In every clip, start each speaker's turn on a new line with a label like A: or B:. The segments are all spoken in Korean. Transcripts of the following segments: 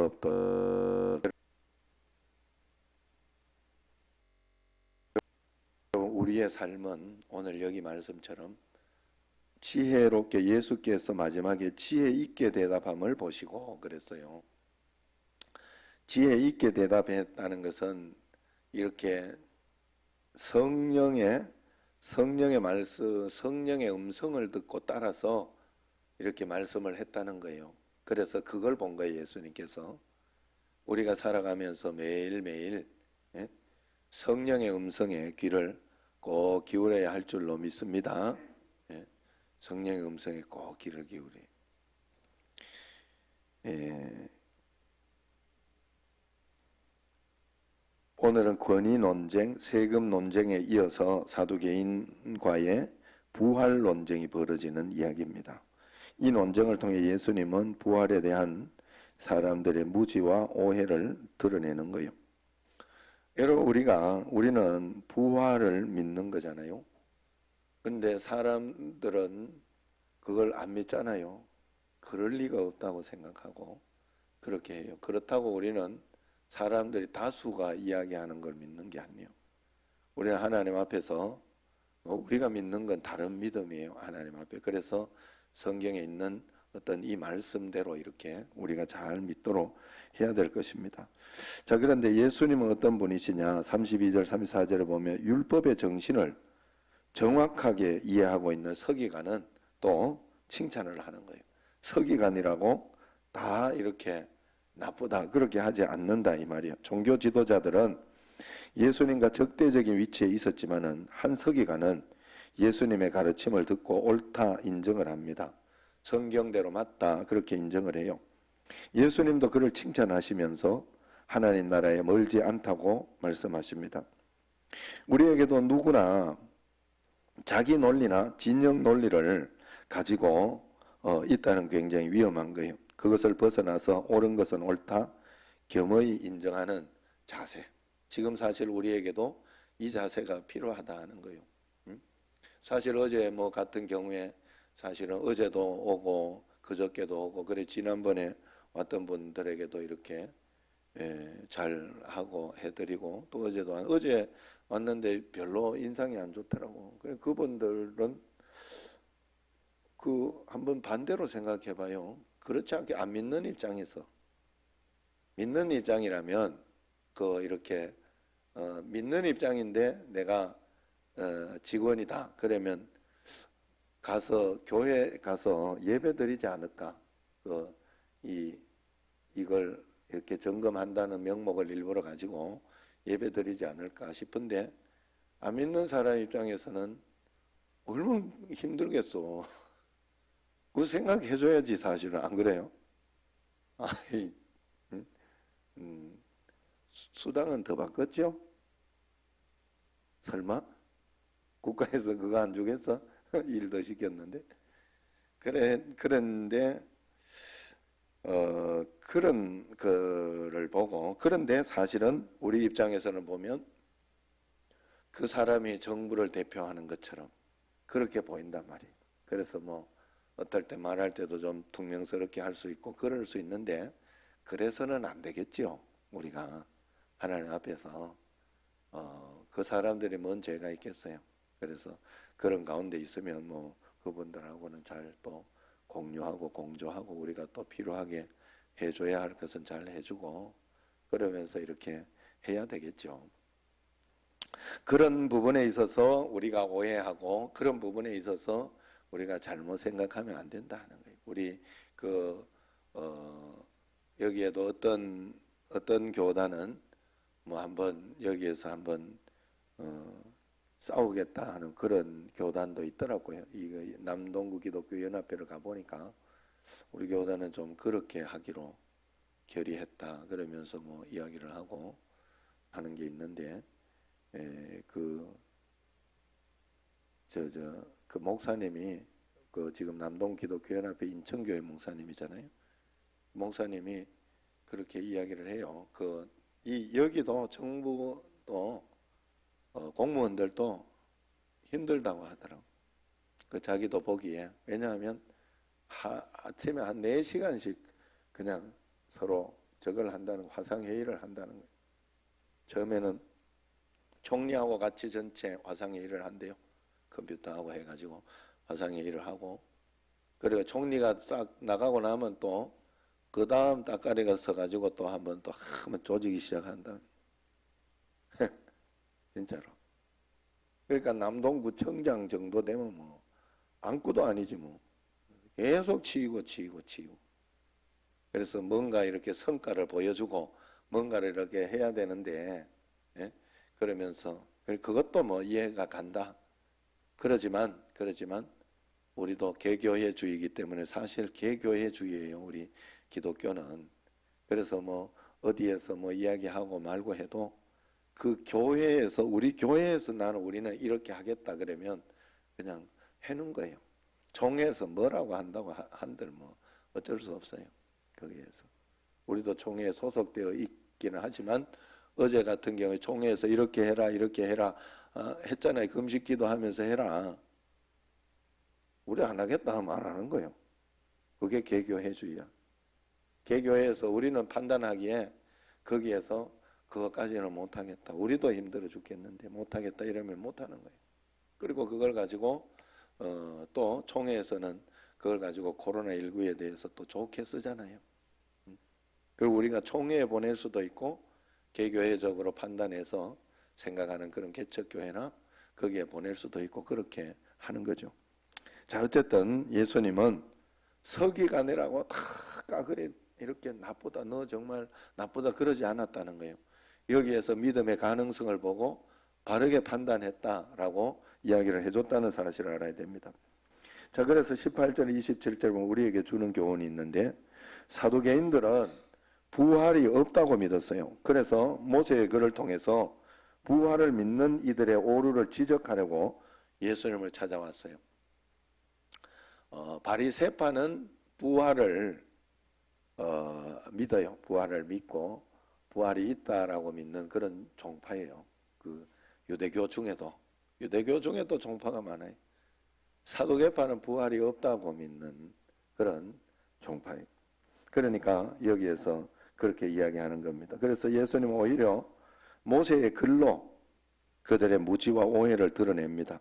A: 수업도 우리의 삶은 오늘 여기 말씀처럼 지혜롭게 예수께서 마지막에 지혜 있게 대답함을 보시고 그랬어요. 지혜 있게 대답했다는 것은 이렇게 성령의 말씀, 성령의 음성을 듣고 따라서 이렇게 말씀을 했다는 거예요. 그래서 그걸 본 거예요. 예수님께서 우리가 살아가면서 매일매일 성령의 음성에 귀를 꼭 기울여야 할 줄로 믿습니다. 성령의 음성에 꼭 귀를 기울여요. 오늘은 권위 논쟁, 세금 논쟁에 이어서 사두개인과의 부활 논쟁이 벌어지는 이야기입니다. 이 논쟁을 통해 예수님은 부활에 대한 사람들의 무지와 오해를 드러내는 거예요. 여러분, 우리는 부활을 믿는 거잖아요. 그런데 사람들은 그걸 안 믿잖아요. 그럴 리가 없다고 생각하고 그렇게 해요. 그렇다고 우리는 사람들이 다수가 이야기하는 걸 믿는 게 아니에요. 우리는 하나님 앞에서 우리가 믿는 건 다른 믿음이에요. 하나님 앞에. 그래서 성경에 있는 어떤 이 말씀대로 이렇게 우리가 잘 믿도록 해야 될 것입니다. 자, 그런데 예수님은 어떤 분이시냐? 32절 34절에 보면 율법의 정신을 정확하게 이해하고 있는 서기관은 또 칭찬을 하는 거예요. 서기관이라고 다 이렇게 나쁘다 그렇게 하지 않는다 이 말이에요. 종교 지도자들은 예수님과 적대적인 위치에 있었지만은 한 서기관은 예수님의 가르침을 듣고 옳다 인정을 합니다. 성경대로 맞다 그렇게 인정을 해요. 예수님도 그를 칭찬하시면서 하나님 나라에 멀지 않다고 말씀하십니다. 우리에게도 누구나 자기 논리나 진영 논리를 가지고 있다는 굉장히 위험한 거예요. 그것을 벗어나서 옳은 것은 옳다, 겸허히 인정하는 자세. 지금 사실 우리에게도 이 자세가 필요하다는 거예요. 사실 어제 같은 경우에 사실은 어제도 오고 그저께도 오고 그래 지난번에 왔던 분들에게도 이렇게 잘 하고 해드리고 또 어제 왔는데 별로 인상이 안 좋더라고. 그래 그분들은 한번 반대로 생각해봐요. 그렇지 않게 안 믿는 입장에서 믿는 입장이라면 이렇게 믿는 입장인데 내가 직원이다 그러면 교회 가서 예배 드리지 않을까? 이걸 이렇게 점검한다는 명목을 일부러 가지고 예배 드리지 않을까 싶은데 안 믿는 사람 입장에서는 얼마나 힘들겠어. 그 생각해줘야지 사실은 안 그래요? 수당은 더 받겠죠? 설마? 국가에서 그거 안 주겠어? 일 더 시켰는데. 그런데 그런 거를 보고 그런데 사실은 우리 입장에서는 보면 그 사람이 정부를 대표하는 것처럼 그렇게 보인단 말이에요. 그래서 어떨 때 말할 때도 좀 퉁명스럽게 할 수 있고 그럴 수 있는데 그래서는 안 되겠지요. 우리가 하나님 앞에서 그 사람들이 뭔 죄가 있겠어요. 그래서 그런 가운데 있으면 그분들하고는 잘 또 공유하고 공조하고 우리가 또 필요하게 해줘야 할 것은 잘 해주고 그러면서 이렇게 해야 되겠죠. 그런 부분에 있어서 우리가 오해하고 그런 부분에 있어서 우리가 잘못 생각하면 안 된다는 거예요. 우리 여기에도 어떤 교단은 한번 여기에서 한번 싸우겠다 하는 그런 교단도 있더라고요. 이 남동구 기독교 연합회를 가보니까 우리 교단은 좀 그렇게 하기로 결의했다 그러면서 이야기를 하고 하는 게 있는데 그 목사님이 지금 남동 기독교 연합회 인천교회 목사님이잖아요. 목사님이 그렇게 이야기를 해요. 여기도 정부도 공무원들도 힘들다고 하더라고. 자기도 보기에. 왜냐하면 아침에 한 4시간씩 그냥 서로 저걸 한다는 화상회의를 한다는 거예요. 처음에는 총리하고 같이 전체 화상회의를 한대요. 컴퓨터하고 해가지고 화상회의를 하고, 그리고 총리가 싹 나가고 나면 또 그 다음 따까리가 서가지고 또 한번 또 한번 조지기 시작한다. 진짜로. 그러니까 남동구청장 정도 되면 뭐 안구도 아니지 뭐. 계속 치이고. 그래서 뭔가 이렇게 성과를 보여주고 뭔가를 이렇게 해야 되는데, 예? 그러면서 그것도 뭐 이해가 간다. 그러지만 우리도 개교회주의이기 때문에 사실 개교회주의예요. 우리 기독교는. 그래서 뭐 어디에서 뭐 이야기하고 말고 해도 그 교회에서, 우리 교회에서 우리는 이렇게 하겠다 그러면 그냥 해놓은 거예요. 총회에서 뭐라고 한다고 한들 뭐 어쩔 수 없어요. 거기에서. 우리도 총회에 소속되어 있기는 하지만 어제 같은 경우에 총회에서 이렇게 해라 했잖아요. 금식기도 하면서 해라. 우리 안 하겠다 하면 안 하는 거예요. 그게 개교회주의야. 개교회에서 우리는 판단하기에 거기에서 그것까지는 못하겠다. 우리도 힘들어 죽겠는데 못하겠다 이러면 못하는 거예요. 그리고 그걸 가지고 또 총회에서는 그걸 가지고 코로나19에 대해서 또 좋게 쓰잖아요. 그리고 우리가 총회에 보낼 수도 있고 개교회적으로 판단해서 생각하는 그런 개척교회나 거기에 보낼 수도 있고 그렇게 하는 거죠. 자, 어쨌든 예수님은 서기관이라고 다 까그리 이렇게 나쁘다, 너 정말 나쁘다 그러지 않았다는 거예요. 여기에서 믿음의 가능성을 보고 바르게 판단했다라고 이야기를 해줬다는 사실을 알아야 됩니다. 자, 그래서 18절 27절 보면 우리에게 주는 교훈이 있는데, 사두개인들은 부활이 없다고 믿었어요. 그래서 모세의 글을 통해서 부활을 믿는 이들의 오류를 지적하려고 예수님을 찾아왔어요. 바리새파는 부활을 믿어요. 부활을 믿고 부활이 있다라고 믿는 그런 종파예요. 그 유대교 중에도 종파가 많아요. 사두개파는 부활이 없다고 믿는 그런 종파예요. 그러니까 여기에서 그렇게 이야기하는 겁니다. 그래서 예수님은 오히려 모세의 글로 그들의 무지와 오해를 드러냅니다.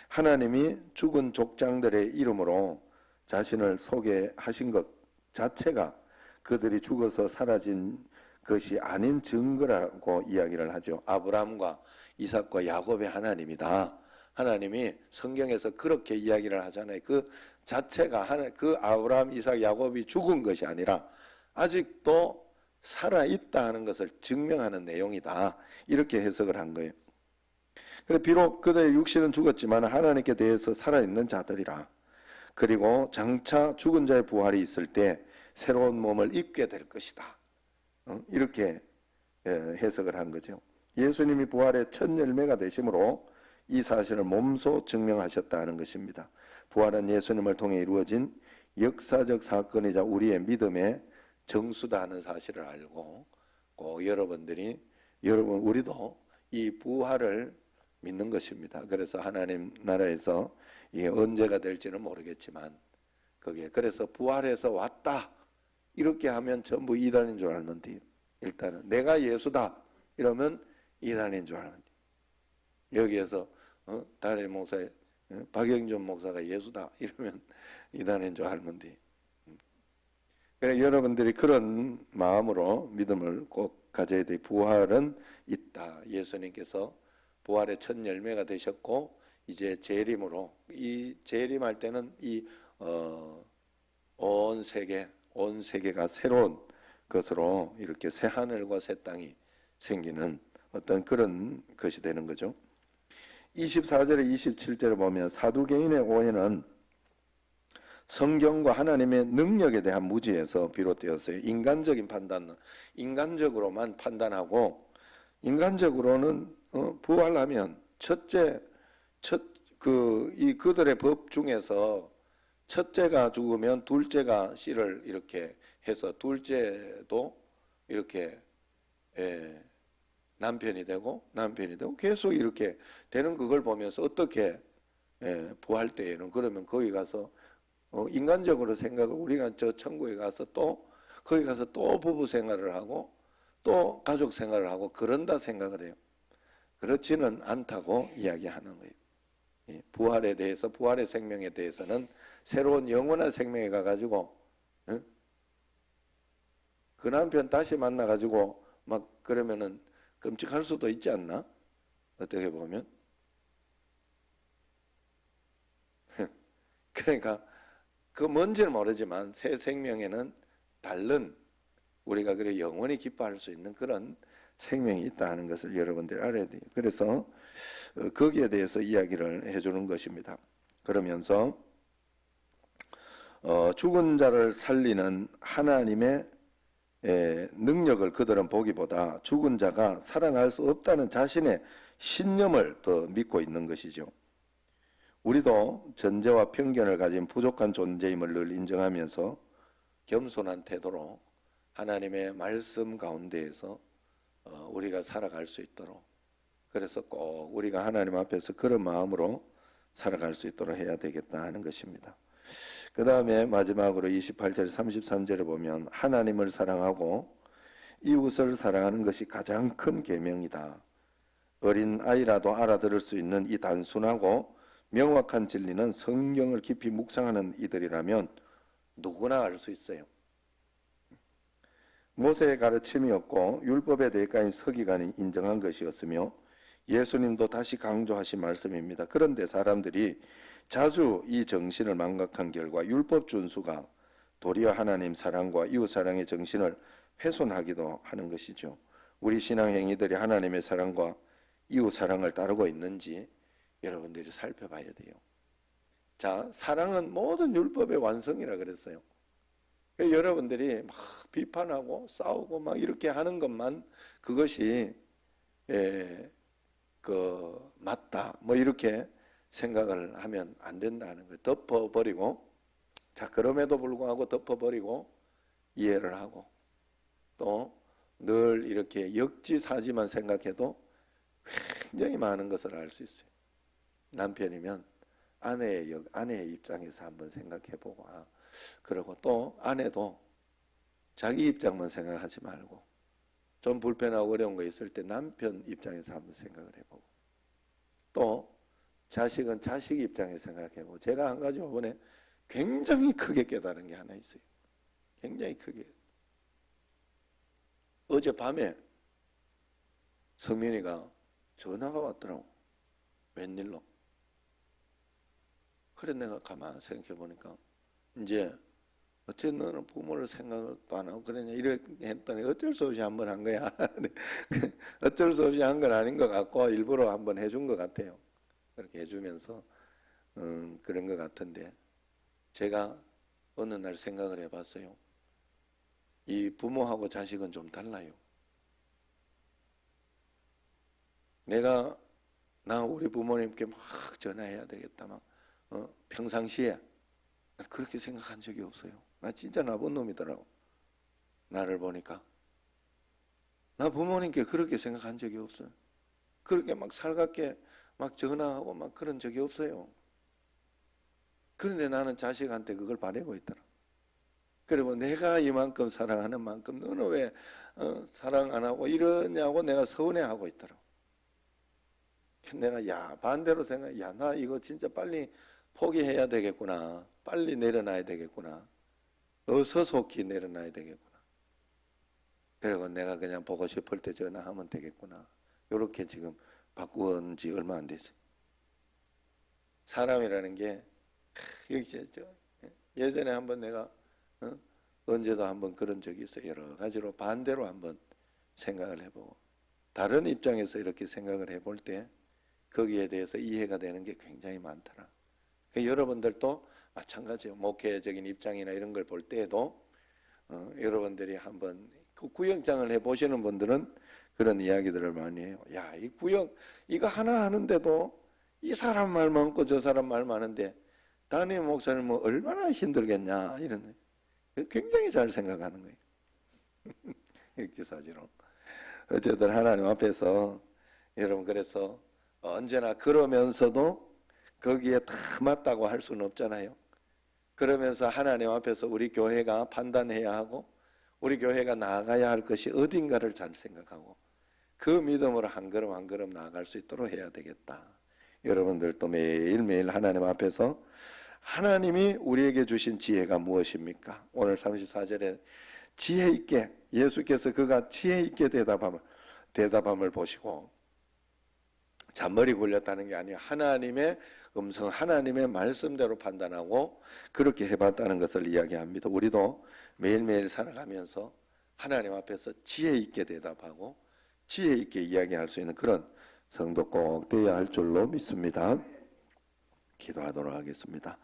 A: 하나님이 죽은 족장들의 이름으로 자신을 소개하신 것 자체가 그들이 죽어서 사라진 것이 아닌 증거라고 이야기를 하죠. 아브라함과 이삭과 야곱의 하나님이다. 하나님이 성경에서 그렇게 이야기를 하잖아요. 그 자체가 그 아브라함, 이삭, 야곱이 죽은 것이 아니라 아직도 살아있다 하는 것을 증명하는 내용이다. 이렇게 해석을 한 거예요. 그래 비록 그들의 육신은 죽었지만 하나님께 대해서 살아있는 자들이라. 그리고 장차 죽은 자의 부활이 있을 때 새로운 몸을 입게 될 것이다. 이렇게 해석을 한 거죠. 예수님이 부활의 첫 열매가 되심으로 이 사실을 몸소 증명하셨다는 것입니다. 부활은 예수님을 통해 이루어진 역사적 사건이자 우리의 믿음의 정수다 하는 사실을 알고 꼭 우리도 이 부활을 믿는 것입니다. 그래서 하나님 나라에서 이게 언제가 될지는 모르겠지만 거기에 그래서 부활해서 왔다 이렇게 하면 전부 이단인 줄 알면 돼요. 일단은 내가 예수다 이러면 이단인 줄 알면 돼요. 여기에서 달의 목사 박영준 목사가 예수다 이러면 이단인 줄 알면 돼요. 그러니까 여러분들이 그런 마음으로 믿음을 꼭 가져야 돼요. 부활은 있다. 예수님께서 부활의 첫 열매가 되셨고 이제 재림으로 이 재림할 때는 이 온 세계가 새로운 것으로 이렇게 새 하늘과 새 땅이 생기는 어떤 그런 것이 되는 거죠. 24절에 27절에 보면 사두개인의 오해는 성경과 하나님의 능력에 대한 무지에서 비롯되었어요. 인간적인 판단은 인간적으로만 판단하고 인간적으로는 부활하면 그들의 법 중에서 첫째가 죽으면 둘째가 씨를 이렇게 해서 둘째도 이렇게 남편이 되고 계속 이렇게 되는 그걸 보면서 어떻게 부활 때에는 그러면 거기 가서 인간적으로 생각을 우리가 저 천국에 가서 또 거기 가서 또 부부 생활을 하고 또 가족 생활을 하고 그런다 생각을 해요. 그렇지는 않다고 이야기하는 거예요. 부활에 대해서, 부활의 생명에 대해서는 새로운 영원한 생명에 가가지고 그 남편 다시 만나가지고 막 그러면은 끔찍할 수도 있지 않나? 어떻게 보면. 그러니까 그 뭔지는 모르지만 새 생명에는 다른 우리가 그래 영원히 기뻐할 수 있는 그런 생명이 있다는 것을 여러분들이 알아야 돼요. 그래서 거기에 대해서 이야기를 해주는 것입니다. 그러면서 죽은 자를 살리는 하나님의 능력을 그들은 보기보다 죽은 자가 살아날 수 없다는 자신의 신념을 더 믿고 있는 것이죠. 우리도 전제와 편견을 가진 부족한 존재임을 늘 인정하면서 겸손한 태도로 하나님의 말씀 가운데에서 우리가 살아갈 수 있도록, 그래서 꼭 우리가 하나님 앞에서 그런 마음으로 살아갈 수 있도록 해야 되겠다 하는 것입니다. 그 다음에 마지막으로 28절 33절에 보면 하나님을 사랑하고 이웃을 사랑하는 것이 가장 큰 계명이다. 어린 아이라도 알아들을 수 있는 이 단순하고 명확한 진리는 성경을 깊이 묵상하는 이들이라면 누구나 알 수 있어요. 모세의 가르침이었고 율법의 대가인 서기관이 인정한 것이었으며 예수님도 다시 강조하신 말씀입니다. 그런데 사람들이 자주 이 정신을 망각한 결과 율법 준수가 도리어 하나님 사랑과 이웃 사랑의 정신을 훼손하기도 하는 것이죠. 우리 신앙 행위들이 하나님의 사랑과 이웃 사랑을 따르고 있는지 여러분들이 살펴봐야 돼요. 자, 사랑은 모든 율법의 완성이라 그랬어요. 여러분들이 막 비판하고 싸우고 막 이렇게 하는 것만 그것이 맞다 뭐 이렇게 생각을 하면 안 된다는 거예요. 덮어버리고, 자, 그럼에도 불구하고 덮어버리고 이해를 하고 또 늘 이렇게 역지사지만 생각해도 굉장히 많은 것을 알 수 있어요. 남편이면 아내의 입장에서 한번 생각해보고, 그리고 또 아내도 자기 입장만 생각하지 말고 좀 불편하고 어려운 거 있을 때 남편 입장에서 한번 생각을 해보고, 또 자식은 자식 입장에서 생각해보고. 제가 한 가지 이번에 굉장히 크게 깨달은 게 하나 있어요. 굉장히 크게. 어젯밤에 성민이가 전화가 왔더라고. 웬일로? 그래 내가 가만 생각해 보니까 이제 어째 너는 부모를 생각도 안 하고 그러냐 이렇게 했더니 어쩔 수 없이 한번 한 거야. 어쩔 수 없이 한 건 아닌 것 같고 일부러 한번 해준 것 같아요. 그렇게 해주면서 그런 것 같은데, 제가 어느 날 생각을 해봤어요. 이 부모하고 자식은 좀 달라요. 나 우리 부모님께 막 전화해야 되겠다 막 평상시에 그렇게 생각한 적이 없어요. 나 진짜 나쁜 놈이더라고. 나를 보니까 나 부모님께 그렇게 생각한 적이 없어요. 그렇게 막 살갑게 막 전화하고 막 그런 적이 없어요. 그런데 나는 자식한테 그걸 바라고 있더라. 그리고 내가 이만큼 사랑하는 만큼 너는 왜 사랑 안 하고 이러냐고 내가 서운해하고 있더라. 내가 반대로 생각해. 나 이거 진짜 빨리 포기해야 되겠구나. 빨리 내려놔야 되겠구나. 어서 속히 내려놔야 되겠구나. 그리고 내가 그냥 보고 싶을 때 전화하면 되겠구나. 이렇게 지금 바꾼 지 얼마 안 됐어요. 사람이라는 게 예전에 한번 내가 언제도 한번 그런 적이 있어요. 여러 가지로 반대로 한번 생각을 해보고 다른 입장에서 이렇게 생각을 해볼 때 거기에 대해서 이해가 되는 게 굉장히 많더라. 여러분들도 마찬가지예요. 목회적인 입장이나 이런 걸 볼 때에도 여러분들이 한번 그 구역장을 해보시는 분들은 그런 이야기들을 많이 해요. 이 구역 이거 하나 하는데도 이 사람 말 많고 저 사람 말 많은데 담임 목사님 뭐 얼마나 힘들겠냐 이런, 굉장히 잘 생각하는 거예요. 역지사지로. 어쨌든 하나님 앞에서 여러분, 그래서 언제나 그러면서도 거기에 다 맞다고 할 수는 없잖아요. 그러면서 하나님 앞에서 우리 교회가 판단해야 하고 우리 교회가 나아가야 할 것이 어딘가를 잘 생각하고 그 믿음으로 한 걸음 한 걸음 나아갈 수 있도록 해야 되겠다. 여러분들도 매일매일 하나님 앞에서 하나님이 우리에게 주신 지혜가 무엇입니까? 오늘 34절에 지혜 있게, 예수께서 그가 지혜 있게 대답함을 보시고 잔머리 굴렸다는 게 아니라 하나님의 음성, 하나님의 말씀대로 판단하고 그렇게 해봤다는 것을 이야기합니다. 우리도 매일매일 살아가면서 하나님 앞에서 지혜 있게 대답하고 지혜 있게 이야기할 수 있는 그런 성도 꼭 되어야 할 줄로 믿습니다. 기도하도록 하겠습니다.